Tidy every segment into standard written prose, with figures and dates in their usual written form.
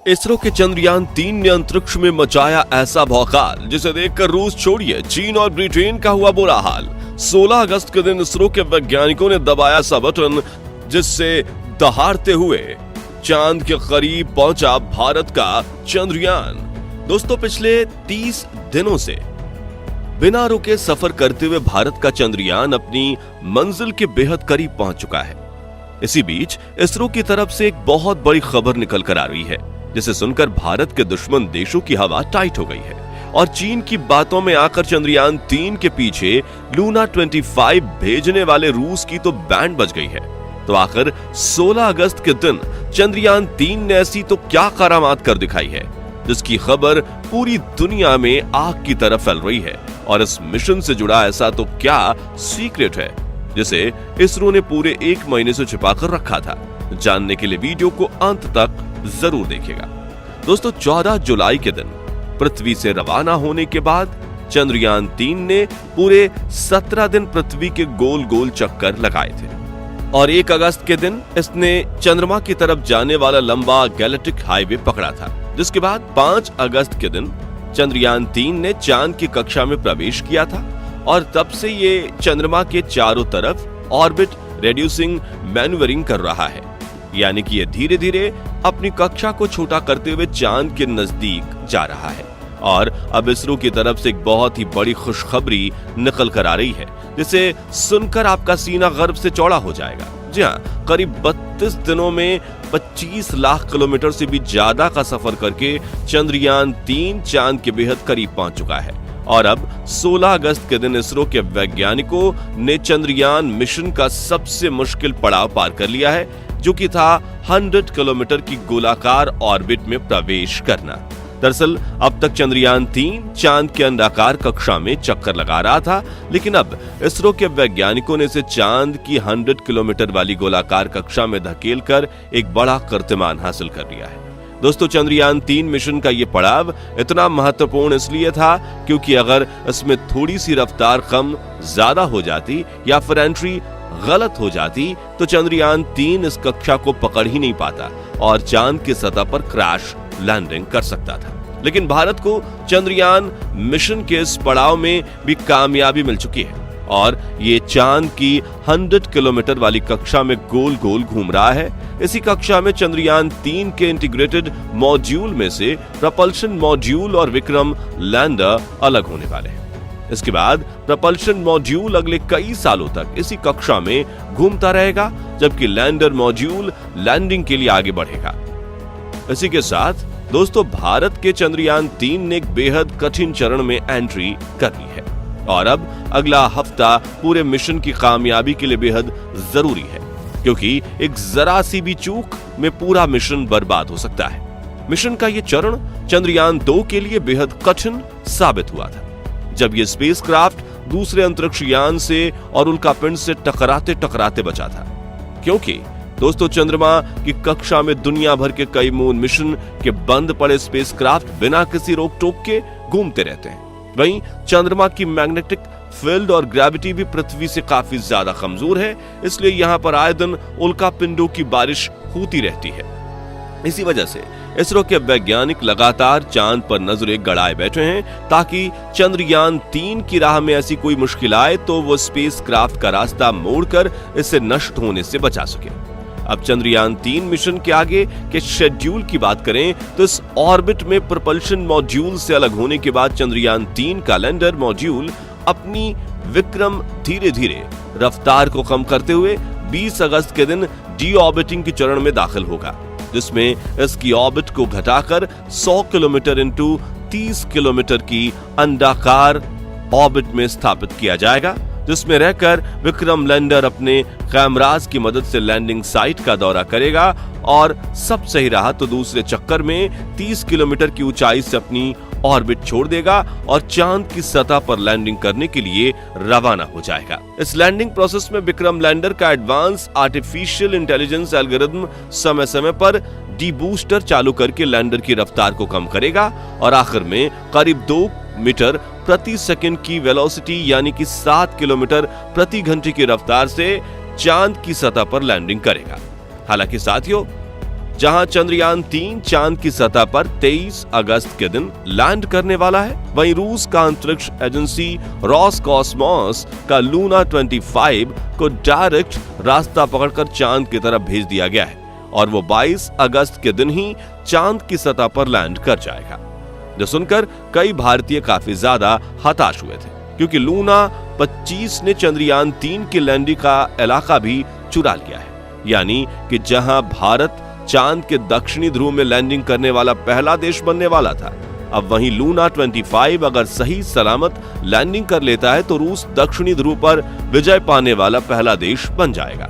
इसरो के चंद्रयान-3 ने अंतरिक्ष में मचाया ऐसा भौकाल जिसे देखकर रूस छोड़िए चीन और ब्रिटेन का हुआ बुरा हाल। 16 अगस्त के दिन इसरो के वैज्ञानिकों ने दबाया सा बटन जिससे दहाड़ते हुए चांद के करीब पहुंचा भारत का चंद्रयान। दोस्तों, पिछले 30 दिनों से बिना रुके सफर करते हुए भारत का चंद्रयान अपनी मंजिल के बेहद करीब पहुंच चुका है। इसी बीच इसरो की तरफ से एक बहुत बड़ी खबर निकल कर आ रही है जिसे सुनकर भारत के दुश्मन देशों की हवा टाइट हो गई है और चीन की बातों में आकर चंद्रयान-3 के पीछे लूना 25 भेजने वाले रूस की तो बैंड बज गई है। तो आखिर 16 अगस्त के दिन चंद्रयान-3 ने ऐसी तो क्या करामात कर दिखाई है जिसकी खबर पूरी दुनिया में आग की तरह फैल रही है। और इस मिशन से जुड़ा ऐसा तो क्या सीक्रेट है जिसे इसरो ने पूरे 1 महीने से छिपा कर रखा था। जानने के लिए वीडियो को अंत तक जरूर देखिएगा। दोस्तों, 14 जुलाई के दिन पृथ्वी से रवाना होने के बाद चंद्रयान-3 ने पूरे 17 दिन पृथ्वी के गोल गोल चक्कर लगाए थे और 1 अगस्त के दिन इसने चंद्रमा की तरफ जाने वाला लंबा गैलेक्टिक हाईवे पकड़ा था। जिसके बाद 5 अगस्त के दिन चंद्रयान-3 ने चांद की कक्षा में प्रवेश किया था और तब से ये चंद्रमा के चारों तरफ ऑर्बिट रेड्यूसिंग मैन्यूवरिंग कर रहा है, यानी कि ये धीरे धीरे अपनी कक्षा को छोटा करते हुए चांद के नजदीक जा रहा है। और अब इसरो की तरफ से एक बहुत ही बड़ी खुशखबरी निकल कर आ रही है जिसे सुनकर आपका सीना गर्व से चौड़ा हो जाएगा। जी हाँ, करीब 32 दिनों में 25 लाख किलोमीटर से भी ज्यादा का सफर करके चंद्रयान-3 चांद के बेहद करीब पहुंच चुका है। और अब 16 अगस्त के दिन इसरो के वैज्ञानिकों ने चंद्रयान मिशन का सबसे मुश्किल पड़ाव पार कर लिया है, जो कि था 100 किलोमीटर की गोलाकार ऑर्बिट में प्रवेश करना। दरअसल अब तक चंद्रयान-3 चांद के अंडाकार कक्षा में चक्कर लगा रहा था, लेकिन अब इसरो के वैज्ञानिकों ने इसे चांद की 100 किलोमीटर वाली गोलाकार कक्षा में धकेलकर एक बड़ा कीर्तिमान हासिल कर लिया है। दोस्तों, चंद्रयान-3 मिशन का ये पड़ाव इतना महत्वपूर्ण इसलिए था क्योंकि अगर इसमें थोड़ी सी रफ्तार कम ज्यादा हो जाती या फिर एंट्री गलत हो जाती तो चंद्रयान-3 इस कक्षा को पकड़ ही नहीं पाता और चांद की सतह पर क्रैश लैंडिंग कर सकता था। लेकिन भारत को चंद्रयान मिशन के इस पड़ाव में भी कामयाबी मिल चुकी है और ये चांद की 100 किलोमीटर वाली कक्षा में गोल गोल घूम रहा है। इसी कक्षा में चंद्रयान-3 के इंटीग्रेटेड मॉड्यूल में से प्रपल्शन मॉड्यूल और विक्रम लैंडर अलग होने वाले हैं। इसके बाद प्रपल्शन मॉड्यूल अगले कई सालों तक इसी कक्षा में घूमता रहेगा, जबकि लैंडर मॉड्यूल लैंडिंग के लिए आगे बढ़ेगा। इसी के साथ दोस्तों, भारत के चंद्रयान-3 ने एक बेहद कठिन चरण में एंट्री कर ली है और अब अगला हफ्ता पूरे मिशन की कामयाबी के लिए बेहद जरूरी है, क्योंकि एक जरा सी भी चूक में पूरा मिशन बर्बाद हो सकता है। मिशन का ये चरण चंद्रयान-2 के लिए बेहद कठिन साबित हुआ था, जब ये स्पेसक्राफ्ट दूसरे अंतरिक्ष यान से और उल्कापिंड से टकराते टकराते बचा था। क्योंकि दोस्तों, चंद्रमा की कक्षा में दुनिया भर के कई मून मिशन के बंद पड़े स्पेसक्राफ्ट बिना किसी रोक टोक के घूमते रहते हैं। वहीं चंद्रमा की मैग्नेटिक फील्ड और ग्रेविटी भी पृथ्वी से काफी ज्यादा कमजोर है, इसलिए यहाँ पर आए दिन उल्कापिंडों की बारिश होती रहती है। इसी वजह से इसरो के वैज्ञानिक लगातार चांद पर नजरें गड़ाए बैठे हैं ताकि चंद्रयान-3 की राह में ऐसी कोई मुश्किल आए तो वो स्पेसक्राफ्ट का रास्ता मोड़कर इसे नष्ट होने से बचा सके। अब चंद्रयान-3 मिशन के आगे के शेड्यूल की बात करें तो इस ऑर्बिट में प्रपल्शन मॉड्यूल से अलग होने के बाद चंद्रयान-3 का लैंडर मॉड्यूल अपनी विक्रम धीरे धीरे रफ्तार को कम करते हुए 20 अगस्त के दिन डी ऑर्बिटिंग के चरण में दाखिल होगा, जिसमें इसकी ऑर्बिट को घटाकर 100 किलोमीटर इंटू 30 किलोमीटर की अंडाकार ऑर्बिट में स्थापित किया जाएगा, जिसमें रहकर विक्रम लैंडर अपने कैमरास की मदद से लैंडिंग साइट का दौरा करेगा और सब सही रहा तो दूसरे चक्कर में 30 किलोमीटर की ऊंचाई से अपनी ऑर्बिट छोड़ देगा और चांद की सतह पर लैंडिंग करने के लिए रवाना हो जाएगा। इस लैंडिंग प्रोसेस में विक्रम लैंडर का एडवांस आर्टिफिशियल इंटेलिजेंस एल्गोरिथम समय समय पर डीबूस्टर चालू करके लैंडर की रफ्तार को कम करेगा और आखिर में करीब 2 मीटर प्रति सेकंड की वेलोसिटी यानी कि 7 किलोमीटर प्रति घंटे की रफ्तार से चांद की सतह पर लैंडिंग करेगा। हालांकि साथियों, जहां चंद्रयान 3 चांद की सतह पर 23 अगस्त के दिन लैंड करने वाला है, वहीं रूस का अंतरिक्ष एजेंसी रोसकॉस्मोस का लूना 25 को डायरेक्ट रास्ता पकड़कर चांद की तरफ भेज दिया गया है और वो 22 अगस्त के दिन ही चांद की सतह पर लैंड कर जाएगा। जो सुनकर कई भारतीय काफी ज्यादा हताश हुए थे, क्योंकि लूना 25 ने चंद्रयान 3 की लैंडिंग का इलाका भी चुरा लिया है। यानी कि जहां भारत चांद के दक्षिणी ध्रुव में लैंडिंग करने वाला पहला देश बनने वाला था, अब वहीं लूना 25 अगर सही सलामत लैंडिंग कर लेता है तो रूस दक्षिणी ध्रुव पर विजय पाने वाला पहला देश बन जाएगा।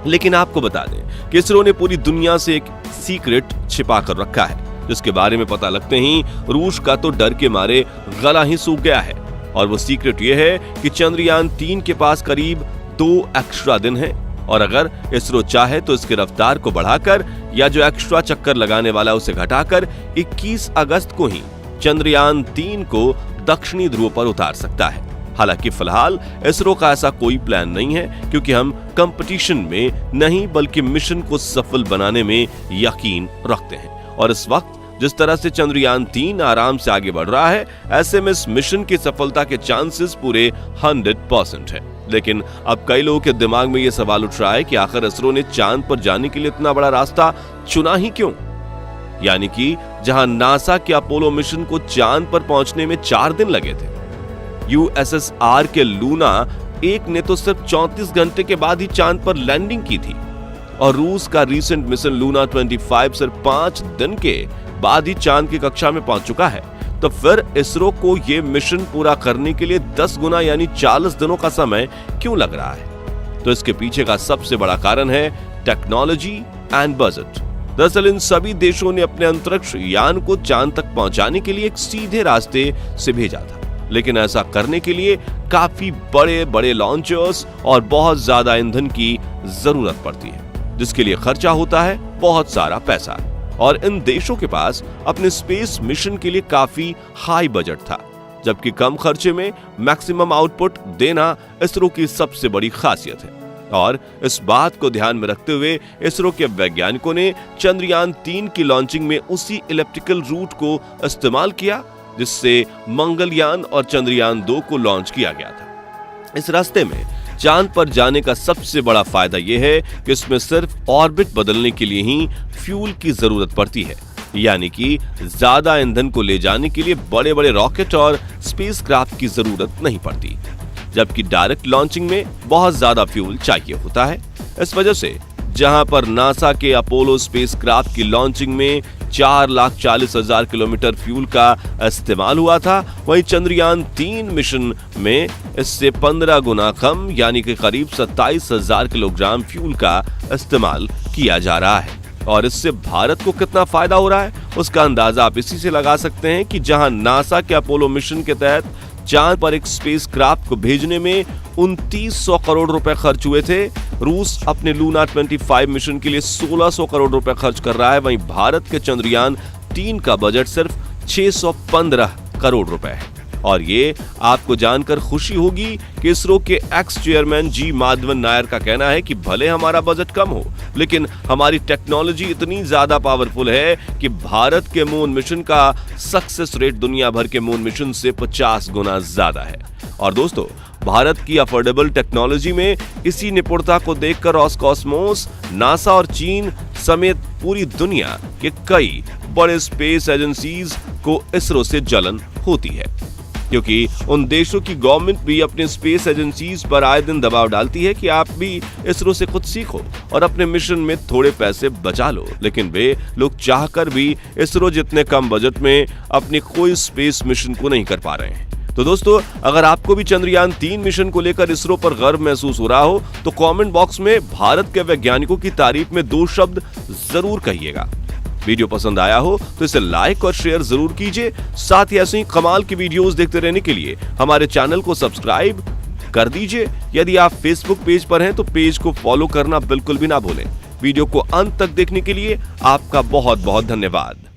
लेकिन आपको बता दें कि इसरो ने पूरी दुनिया से एक सीक्रेट छिपा कर रखा है, जिसके बारे में पता लगते ही रूस का तो डर के मारे गला ही सूख गया है। और वो सीक्रेट ये है कि चंद्रयान 3 के पास करीब 2 एक्स्ट्रा दिन हैं और अगर इसरो चाहे तो इसकी रफ्तार को बढ़ाकर या जो एक्स्ट्रा चक्कर लगाने वाला उसे घटाकर 21 अगस्त को ही चंद्रयान 3 को दक्षिणी ध्रुव पर उतार सकता है। हालांकि फिलहाल इसरो का ऐसा कोई प्लान नहीं है, क्योंकि हम कंपटीशन में नहीं बल्कि मिशन को सफल बनाने में यकीन रखते हैं। और इस वक्त जिस तरह से चंद्रयान 3 आराम से आगे बढ़ रहा है, ऐसे में इस मिशन की सफलता के चांसेस पूरे 100% है। लेकिन अब कई लोगों के दिमाग में यह सवाल उठ रहा है कि आखिर इसरो ने चांद पर जाने के लिए इतना बड़ा रास्ता चुना ही क्यों? यानी कि जहां नासा के अपोलो मिशन को चांद पर पहुंचने में 4 दिन लगे थे, यूएसएसआर के लूना 1 ने तो सिर्फ 34 घंटे के बाद ही चांद पर लैंडिंग की थी और रूस का रीसेंट मिशन लूना 25 सिर्फ 5 दिन के बाद ही चांद की कक्षा में पहुंच चुका है। तो फिर इसरो को यह मिशन पूरा करने के लिए 10 गुना यानी 40 दिनों का समय क्यों लग रहा है? तो इसके पीछे का सबसे बड़ा कारण है टेक्नोलॉजी एंड बजट। दरअसल इन सभी देशों ने अपने अंतरिक्ष यान को चांद तक पहुंचाने के लिए एक सीधे रास्ते से भेजा था, लेकिन ऐसा करने के लिए काफी बड़े बड़े लॉन्चर्स और बहुत ज्यादा ईंधन की जरूरत पड़ती है, जिसके लिए खर्चा होता है बहुत सारा पैसा। और इन देशों के पास अपने स्पेस मिशन के लिए काफी हाई बजट था, जबकि कम खर्चे में मैक्सिमम आउटपुट देना इसरो की सबसे बड़ी खासियत है। और इस बात को ध्यान में रखते हुए इसरो के वैज्ञानिकों ने चंद्रयान 3 की लॉन्चिंग में उसी इलिप्टिकल रूट को इस्तेमाल किया जिससे मंगलयान और चंद्रयान 2 को लॉन्च किया गया था। इस रास्ते में चांद पर जाने का सबसे बड़ा फायदा यह है कि इसमें सिर्फ ऑर्बिट बदलने के लिए ही फ्यूल की जरूरत पड़ती है, यानी कि ज्यादा ईंधन को ले जाने के लिए बड़े बड़े रॉकेट और स्पेसक्राफ्ट की जरूरत नहीं पड़ती, जबकि डायरेक्ट लॉन्चिंग में बहुत ज्यादा फ्यूल चाहिए होता है। इस वजह से जहां पर नासा के अपोलो स्पेसक्राफ्ट की लॉन्चिंग में 4,40,000 किलोमीटर फ्यूल का इस्तेमाल हुआ था, वहीं चंद्रयान 3 मिशन में इससे 15 गुना कम यानी कि करीब 27,000 किलोग्राम फ्यूल का इस्तेमाल किया जा रहा है। और इससे भारत को कितना फायदा हो रहा है उसका अंदाजा आप इसी से लगा सकते हैं कि जहां नासा के अपोलो मिशन के तहत चांद पर एक स्पेसक्राफ्ट को भेजने में 2900 करोड़ रुपए खर्च हुए थे, रूस अपने लूना 25 मिशन के लिए 1600 करोड़ रुपए खर्च कर रहा है। वहीं भारत के चंद्रयान 3 का बजट सिर्फ 615 करोड़ रुपए है। और ये आपको जानकर खुशी होगी कि इसरो के एक्स चेयरमैन जी माधवन नायर का कहना है कि भले हमारा बजट कम हो, लेकिन हमारी टेक्नोलॉजी इतनी ज्यादा पावरफुल है कि भारत के मून मिशन का सक्सेस रेट दुनिया भर के मून मिशन से 50 गुना ज्यादा है। और दोस्तों, भारत की अफोर्डेबल टेक्नोलॉजी में इसी निपुणता को देखकर रोसकॉस्मोस, नासा और चीन समेत पूरी दुनिया के कई बड़े स्पेस एजेंसीज को इसरो से जलन होती है, क्योंकि उन देशों की गवर्नमेंट भी अपने स्पेस एजेंसीज पर आए दिन दबाव डालती है कि आप भी इसरो से कुछ सीखो और अपने मिशन में थोड़े पैसे बचा लो। लेकिन वे लोग चाहकर भी इसरो जितने कम बजट में अपनी कोई स्पेस मिशन को नहीं कर पा रहे हैं। तो दोस्तों, अगर आपको भी चंद्रयान 3 मिशन को लेकर इसरो पर गर्व महसूस हो रहा हो तो कमेंट बॉक्स में भारत के वैज्ञानिकों की तारीफ में 2 शब्द जरूर कहिएगा। वीडियो पसंद आया हो तो इसे लाइक और शेयर जरूर कीजिए। साथ ही ऐसे ही कमाल की वीडियोस देखते रहने के लिए हमारे चैनल को सब्सक्राइब कर दीजिए। यदि आप फेसबुक पेज पर हैं तो पेज को फॉलो करना बिल्कुल भी ना भूलें। वीडियो को अंत तक देखने के लिए आपका बहुत बहुत धन्यवाद।